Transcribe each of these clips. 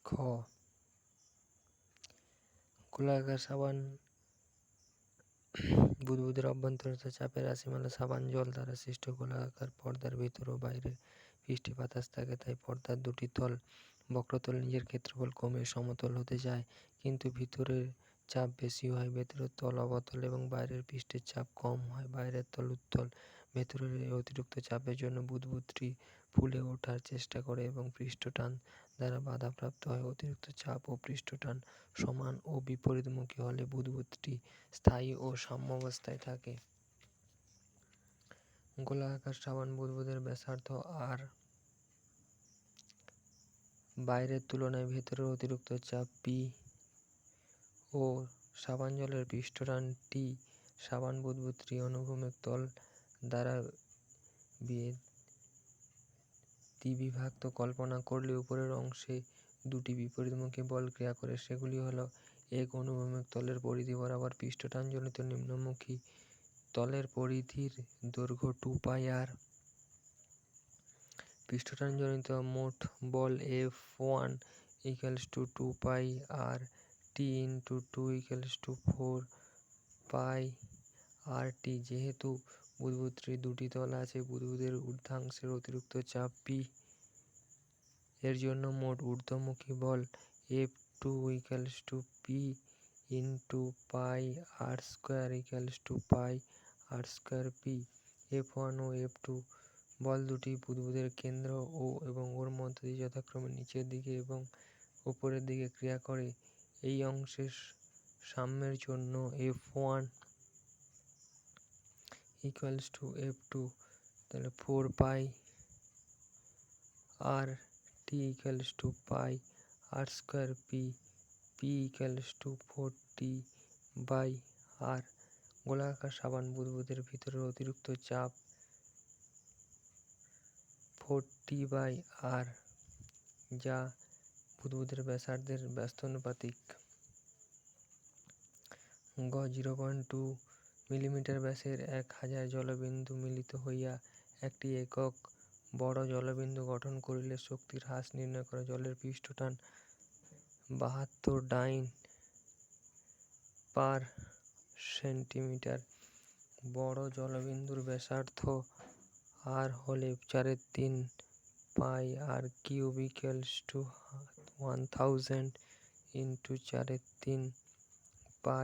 খ. গোলাকার সাবান বুদবুদের অভ্যন্তরস্থ চাপের রাশিমালা সাবান জল দ্বারা সৃষ্ট গোলাকার পর্দার ভিতর ও বাইরে পৃষ্ঠে বাতাস থাকে, তাই পর্দার দুটি তল বক্রতল নিজের ক্ষেত্রফল কমে সমতল হতে যায়, কিন্তু ভিতরের চাপ বেশি হয়, ভেতরের তল অবতল এবং বাইরের পৃষ্ঠের চাপ কম হয়। বাইরের তল উত্তল। ভেতরের এই অতিরিক্ত চাপের জন্য বুদবুদটি ফুলে ওঠার চেষ্টা করে এবং পৃষ্ঠটান দ্বারা বাধাপ্রাপ্ত হয়। অতিরিক্ত চাপ ও পৃষ্ঠটান সমান ও বিপরীতমুখী হলে বুদবুদটি স্থায়ী ও সাম্যাবস্থায় থাকে। গোলাকার সাবান বুদবুদের ব্যাসার্ধ আর বাইরের তুলনায় ভেতরের অতিরিক্ত চাপ পি ও সাবান জলের পৃষ্ঠটান টি সাবান বুদবুদটি অনুভূমিক তল দ্বারা দ্বিবিভক্ত কল্পনা করলে উপরের অংশে দুটি বিপরীতমুখী বল ক্রিয়া করে। সেগুলি হল: এক, অনুভূমিক তলের পরিধি বরাবর পৃষ্ঠটানজনিত নিম্নমুখী তলের পরিধির দৈর্ঘ্য 2π আর। পৃষ্ঠটানজনিত মোট বল F1 = 2π আর টি × 2 = 4π আর টি। যেহেতু বুদবুদটির দুটি তল আছে, বুদবুদের ঊর্ধ্বাংশের অতিরিক্ত চাপ পি এর জন্য মোট ঊর্ধ্বমুখী বল F2 = P × πr² = πr²P। F1 ও F2 বল দুটি বুদবুদের কেন্দ্র এবং ওর মধ্য দিয়ে যথাক্রমে নিচের দিকে এবং উপরের দিকে ক্রিয়া করে। এই অংশের সাম্যের জন্য F1 = F2 4π আর টি = πr²P। P = 40πr। গোলাকার সাবান বুদবুদের ভিতরের অতিরিক্ত চাপ 40πr, যা বুদবুদের ব্যাসার্ধের ব্যস্তানুপাতিক। গ. 0.2 মিলিমিটার ব্যাসের 1000 জলবিন্দু মিলিত হইয়া একটি একক বড় জলবিন্দু গঠন করিলে শক্তির হ্রাস নির্ণয় করা। জলের পৃষ্ঠটান 72 ডাইন পার সেন্টিমিটার। বড় জলবিন্দুর ব্যাসার্ধ আর হলে 4/3 πr³ = 1000 × 4/3 π ×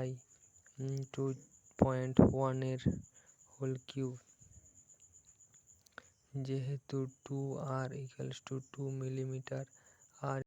0.1³ যেহেতু 2r = 2 মিলিমিটার